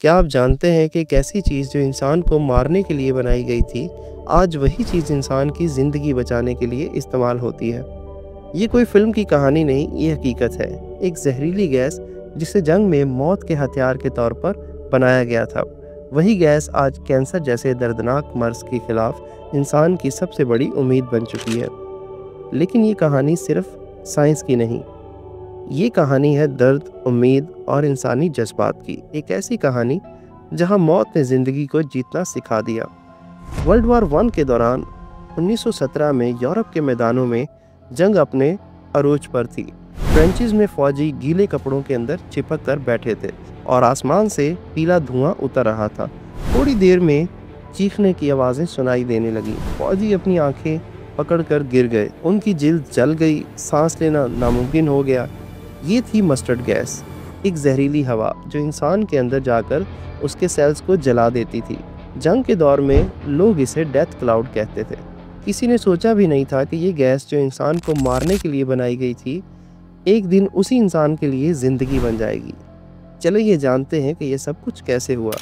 क्या आप जानते हैं कि एक ऐसी चीज़ जो इंसान को मारने के लिए बनाई गई थी, आज वही चीज़ इंसान की ज़िंदगी बचाने के लिए इस्तेमाल होती है। ये कोई फ़िल्म की कहानी नहीं, ये हकीकत है। एक जहरीली गैस जिसे जंग में मौत के हथियार के तौर पर बनाया गया था, वही गैस आज कैंसर जैसे दर्दनाक मर्ज़ के खिलाफ इंसान की सबसे बड़ी उम्मीद बन चुकी है। लेकिन ये कहानी सिर्फ साइंस की नहीं, ये कहानी है दर्द, उम्मीद और इंसानी जज्बात की। एक ऐसी कहानी जहां मौत ने ज़िंदगी को जीतना सिखा दिया। वर्ल्ड वॉर 1 के दौरान 1917 में यूरोप के मैदानों में जंग अपने अरूज पर थी। ट्रेंचेस में फौजी गीले कपड़ों के अंदर चिपक कर बैठे थे और आसमान से पीला धुआं उतर रहा था। थोड़ी देर में चीखने की आवाज़ें सुनाई देने लगी। फौजी अपनी आंखें पकड़कर गिर गए, उनकी जिल्द जल गई, सांस लेना नामुमकिन हो गया। ये थी मस्टर्ड गैस, एक जहरीली हवा जो इंसान के अंदर जाकर उसके सेल्स को जला देती थी। जंग के दौर में लोग इसे डेथ क्लाउड कहते थे। किसी ने सोचा भी नहीं था कि ये गैस जो इंसान को मारने के लिए बनाई गई थी, एक दिन उसी इंसान के लिए ज़िंदगी बन जाएगी। चलो ये जानते हैं कि ये सब कुछ कैसे हुआ।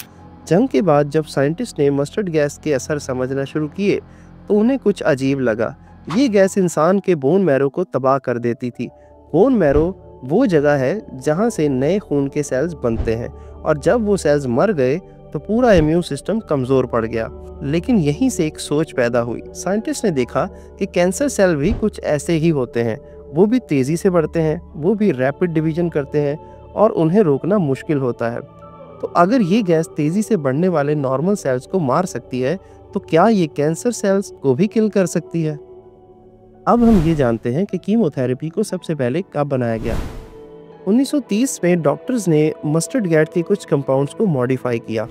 जंग के बाद जब साइंटिस्ट ने मस्टर्ड गैस के असर समझना शुरू किए तो उन्हें कुछ अजीब लगा। ये गैस इंसान के बोन मैरो को तबाह कर देती थी। बोन मैरो वो जगह है जहाँ से नए खून के सेल्स बनते हैं, और जब वो सेल्स मर गए तो पूरा इम्यून सिस्टम कमज़ोर पड़ गया। लेकिन यहीं से एक सोच पैदा हुई। साइंटिस्ट ने देखा कि कैंसर सेल भी कुछ ऐसे ही होते हैं, वो भी तेज़ी से बढ़ते हैं, वो भी रैपिड डिवीजन करते हैं और उन्हें रोकना मुश्किल होता है। तो अगर ये गैस तेज़ी से बढ़ने वाले नॉर्मल सेल्स को मार सकती है, तो क्या ये कैंसर सेल्स को भी किल कर सकती है? अब हम ये जानते हैं कि कीमोथेरेपी को सबसे पहले कब बनाया गया। 1930 में डॉक्टर्स ने मस्टर्ड गैस के कुछ कंपाउंड्स को मॉडिफाई किया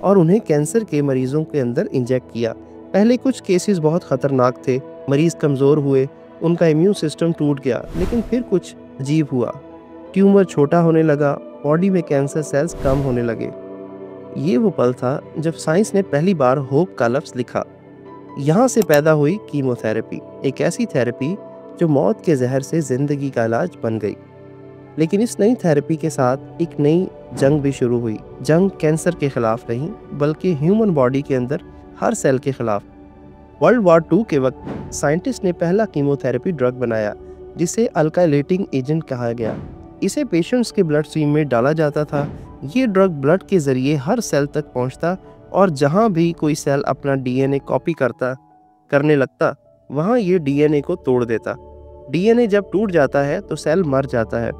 और उन्हें कैंसर के मरीजों के अंदर इंजेक्ट किया। पहले कुछ केसेस बहुत ख़तरनाक थे, मरीज़ कमज़ोर हुए, उनका इम्यून सिस्टम टूट गया। लेकिन फिर कुछ अजीब हुआ, ट्यूमर छोटा होने लगा, बॉडी में कैंसर सेल्स कम होने लगे। ये वो पल था जब साइंस ने पहली बार होप का लफ्ज़ लिखा। यहाँ से पैदा हुई कीमोथेरेपी, एक ऐसी थेरेपी जो मौत के जहर से ज़िंदगी का इलाज बन गई। लेकिन इस नई थेरेपी के साथ एक नई जंग भी शुरू हुई। जंग कैंसर के खिलाफ नहीं, बल्कि ह्यूमन बॉडी के अंदर हर सेल के खिलाफ। वर्ल्ड वॉर 2 के वक्त साइंटिस्ट ने पहला कीमोथेरेपी ड्रग बनाया जिसे अल्काइलेटिंग एजेंट कहा गया। इसे पेशेंट्स के ब्लड स्ट्रीम में डाला जाता था। ये ड्रग ब्लड के ज़रिए हर सेल तक पहुंचता और जहां भी कोई सेल अपना डीएनए कॉपी करने लगता, वहां ये डीएनए को तोड़ देता। डीएनए जब टूट जाता है तो सेल मर जाता है।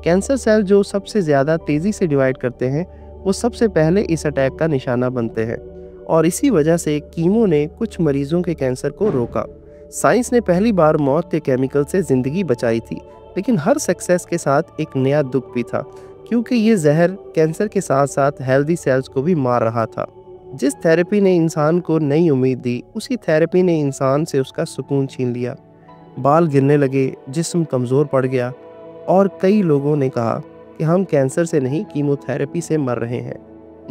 कैंसर सेल जो सबसे ज़्यादा तेज़ी से डिवाइड करते हैं, वो सबसे पहले इस अटैक का निशाना बनते हैं, और इसी वजह से कीमो ने कुछ मरीजों के कैंसर को रोका। साइंस ने पहली बार मौत के केमिकल से ज़िंदगी बचाई थी, लेकिन हर सक्सेस के साथ एक नया दुख भी था, क्योंकि ये जहर कैंसर के साथ साथ हेल्दी सेल्स को भी मार रहा था। जिस थेरेपी ने इंसान को नई उम्मीद दी, उसी थेरेपी ने इंसान से उसका सुकून छीन लिया। बाल गिरने लगे, जिस्म कमज़ोर पड़ गया, और कई लोगों ने कहा कि हम कैंसर से नहीं, कीमोथेरेपी से मर रहे हैं।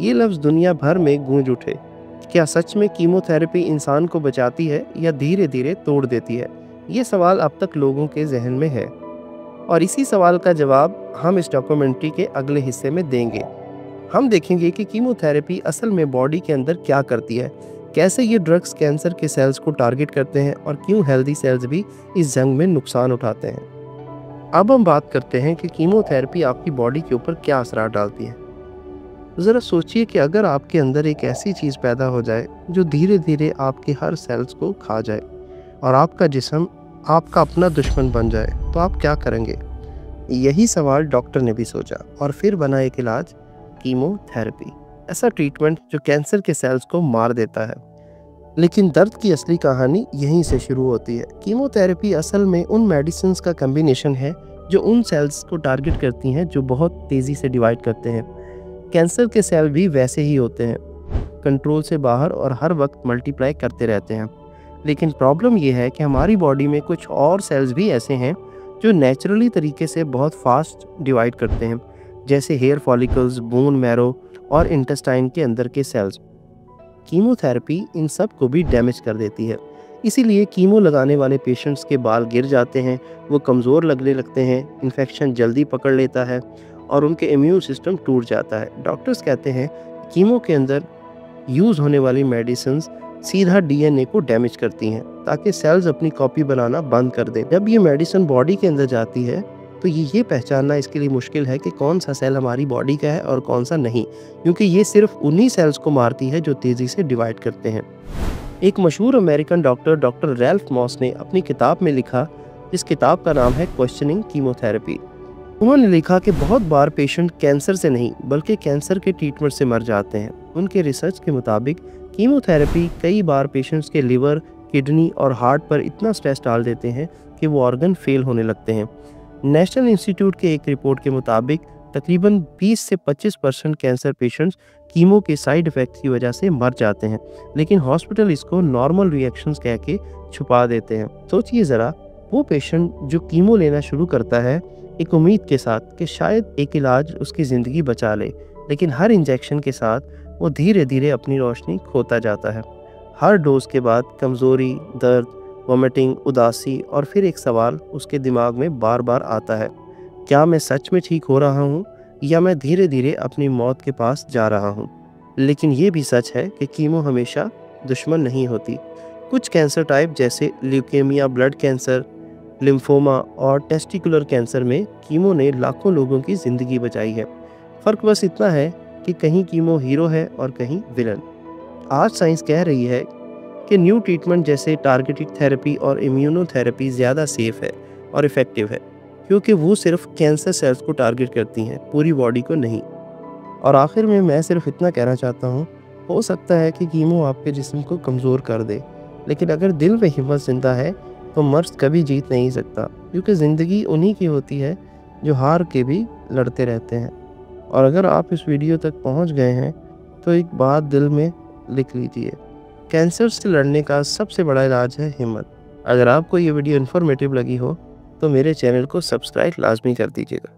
ये लफ्ज़ दुनिया भर में गूंज उठे। क्या सच में कीमोथेरेपी इंसान को बचाती है या धीरे धीरे तोड़ देती है? ये सवाल अब तक लोगों के जहन में है, और इसी सवाल का जवाब हम इस डॉक्यूमेंट्री के अगले हिस्से में देंगे। हम देखेंगे कि कीमोथेरेपी असल में बॉडी के अंदर क्या करती है, कैसे ये ड्रग्स कैंसर के सेल्स को टारगेट करते हैं, और क्यों हेल्दी सेल्स भी इस जंग में नुकसान उठाते हैं। अब हम बात करते हैं कि कीमोथेरेपी आपकी बॉडी के ऊपर क्या असर डालती है। ज़रा सोचिए कि अगर आपके अंदर एक ऐसी चीज़ पैदा हो जाए जो धीरे धीरे आपके हर सेल्स को खा जाए और आपका जिस्म आपका अपना दुश्मन बन जाए, तो आप क्या करेंगे? यही सवाल डॉक्टर ने भी सोचा और फिर बना एक इलाज, कीमोथेरेपी। ऐसा ट्रीटमेंट जो कैंसर के सेल्स को मार देता है। लेकिन दर्द की असली कहानी यहीं से शुरू होती है। कीमोथेरेपी असल में उन मेडिसिन्स का कम्बिनेशन है जो उन सेल्स को टारगेट करती हैं जो बहुत तेज़ी से डिवाइड करते हैं। कैंसर के सेल भी वैसे ही होते हैं, कंट्रोल से बाहर और हर वक्त मल्टीप्लाई करते रहते हैं। लेकिन प्रॉब्लम यह है कि हमारी बॉडी में कुछ और सेल्स भी ऐसे हैं जो नेचुरली तरीके से बहुत फास्ट डिवाइड करते हैं, जैसे हेयर फॉलिकल्स, बोन मैरो और इंटेस्टाइन के अंदर के सेल्स। कीमोथेरेपी इन सब को भी डैमेज कर देती है। इसीलिए कीमो लगाने वाले पेशेंट्स के बाल गिर जाते हैं, वो कमज़ोर लगने लगते हैं, इन्फेक्शन जल्दी पकड़ लेता है और उनके इम्यून सिस्टम टूट जाता है। डॉक्टर्स कहते हैं कीमो के अंदर यूज़ होने वाली मेडिसिन्स सीधा डीएनए को डैमेज करती हैं ताकि सेल्स अपनी कॉपी बनाना बंद कर दें। जब ये मेडिसिन बॉडी के अंदर जाती है तो ये पहचानना इसके लिए मुश्किल है कि कौन सा सेल हमारी बॉडी का है और कौन सा नहीं, क्योंकि ये सिर्फ उन्हीं सेल्स को मारती है जो तेज़ी से डिवाइड करते हैं। एक मशहूर अमेरिकन डॉक्टर रैल्फ मॉस ने अपनी किताब में लिखा, इस किताब का नाम है क्वेश्चनिंग कीमोथेरेपी। उन्होंने लिखा कि बहुत बार पेशेंट कैंसर से नहीं बल्कि कैंसर के ट्रीटमेंट से मर जाते हैं। उनके रिसर्च के मुताबिक कीमोथेरेपी कई बार पेशेंट्स के लिवर, किडनी और हार्ट पर इतना स्ट्रेस डाल देते हैं कि वो ऑर्गन फेल होने लगते हैं। नेशनल इंस्टीट्यूट के एक रिपोर्ट के मुताबिक तकरीबन 20 से 25% कैंसर पेशेंट्स कीमो के साइड इफ़ेक्ट्स की वजह से मर जाते हैं, लेकिन हॉस्पिटल इसको नॉर्मल रिएक्शंस कह के छुपा देते हैं। सोचिए ज़रा, वो पेशेंट जो कीमो लेना शुरू करता है एक उम्मीद के साथ कि शायद एक इलाज उसकी ज़िंदगी बचा ले, लेकिन हर इंजेक्शन के साथ वो धीरे धीरे अपनी रोशनी खोता जाता है। हर डोज के बाद कमज़ोरी, दर्द, वोमिटिंग, उदासी और फिर एक सवाल उसके दिमाग में बार बार आता है, क्या मैं सच में ठीक हो रहा हूँ या मैं धीरे धीरे अपनी मौत के पास जा रहा हूँ। लेकिन ये भी सच है कि कीमो हमेशा दुश्मन नहीं होती। कुछ कैंसर टाइप जैसे ल्यूकेमिया, ब्लड कैंसर, लिम्फोमा और टेस्टिकुलर कैंसर में कीमो ने लाखों लोगों की ज़िंदगी बचाई है। फ़र्क बस इतना है कि कहीं कीमो हीरो है और कहीं विलन। आज साइंस कह रही है कि न्यू ट्रीटमेंट जैसे टारगेटेड थेरेपी और इम्यूनोथेरेपी ज़्यादा सेफ है और इफ़ेक्टिव है, क्योंकि वो सिर्फ कैंसर सेल्स को टारगेट करती हैं, पूरी बॉडी को नहीं। और आखिर में मैं सिर्फ इतना कहना चाहता हूँ, हो सकता है कि कीमो आपके जिस्म को कमज़ोर कर दे, लेकिन अगर दिल में हिम्मत जिंदा है तो मर्ज कभी जीत नहीं सकता, क्योंकि ज़िंदगी उन्हीं की होती है जो हार के भी लड़ते रहते हैं। और अगर आप इस वीडियो तक पहुंच गए हैं तो एक बात दिल में लिख लीजिए, कैंसर से लड़ने का सबसे बड़ा इलाज है हिम्मत। अगर आपको ये वीडियो इन्फॉर्मेटिव लगी हो तो मेरे चैनल को सब्सक्राइब लाजमी कर दीजिएगा।